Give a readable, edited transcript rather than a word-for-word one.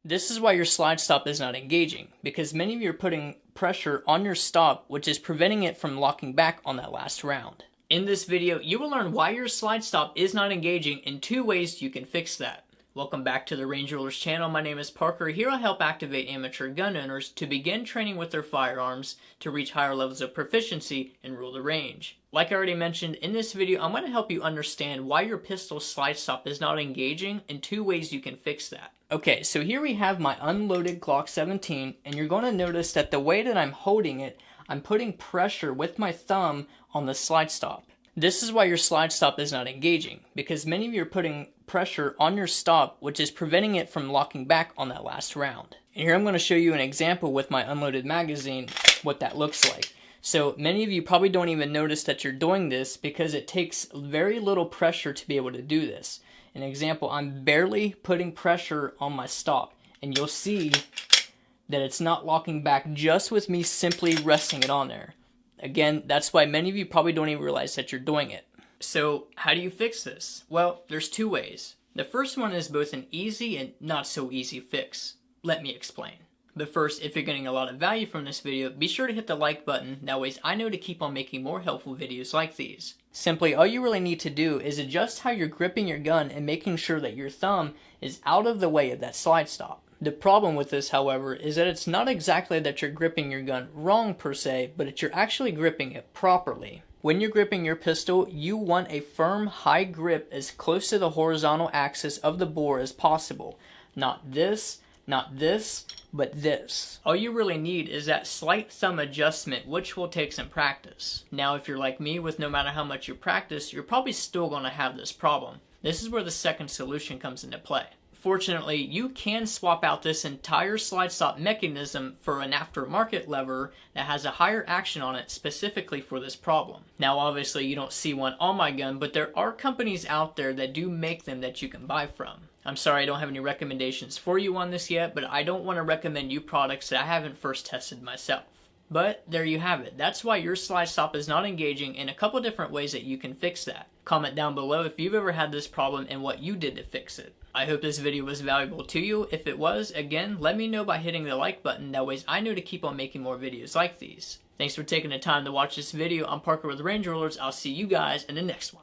This is why your slide stop is not engaging, because many of you are putting pressure on your stop, which is preventing it from locking back on that last round. In this video, you will learn why your slide stop is not engaging and 2 ways you can fix that. Welcome back to the Range Rulerz channel. My name is Parker. Here I'll help activate amateur gun owners to begin training with their firearms to reach higher levels of proficiency and rule the range. Like I already mentioned, in this video, I'm going to help you understand why your pistol slide stop is not engaging and 2 ways you can fix that. Okay, so here we have my unloaded Glock 17, and you're going to notice that the way that I'm holding it, I'm putting pressure with my thumb on the slide stop. This is why your slide stop is not engaging, because many of you are putting pressure on your stop, which is preventing it from locking back on that last round. And here I'm going to show you an example with my unloaded magazine, what that looks like. So many of you probably don't even notice that you're doing this because it takes very little pressure to be able to do this. An example, I'm barely putting pressure on my stop, and you'll see that it's not locking back just with me simply resting it on there. Again, that's why many of you probably don't even realize that you're doing it. So how do you fix this? Well, there's 2 ways. The first one is both an easy and not so easy fix. Let me explain. But first, if you're getting a lot of value from this video, be sure to hit the like button. That way I know to keep on making more helpful videos like these. Simply, all you really need to do is adjust how you're gripping your gun and making sure that your thumb is out of the way of that slide stop. The problem with this, however, is that it's not exactly that you're gripping your gun wrong per se, but that you're actually gripping it properly. When you're gripping your pistol, you want a firm, high grip as close to the horizontal axis of the bore as possible. Not this, but this. All you really need is that slight thumb adjustment, which will take some practice. Now, if you're like me, with no matter how much you practice, you're probably still going to have this problem. This is where the second solution comes into play. Fortunately, you can swap out this entire slide stop mechanism for an aftermarket lever that has a higher action on it specifically for this problem. Now, obviously, you don't see one on my gun, but there are companies out there that do make them that you can buy from. I'm sorry I don't have any recommendations for you on this yet, but I don't want to recommend you products that I haven't first tested myself. But there you have it. That's why your slide stop is not engaging, in a couple different ways that you can fix that. Comment down below if you've ever had this problem and what you did to fix it. I hope this video was valuable to you. If it was, again, let me know by hitting the like button. That way I know to keep on making more videos like these. Thanks for taking the time to watch this video. I'm Parker with Range Rulerz. I'll see you guys in the next one.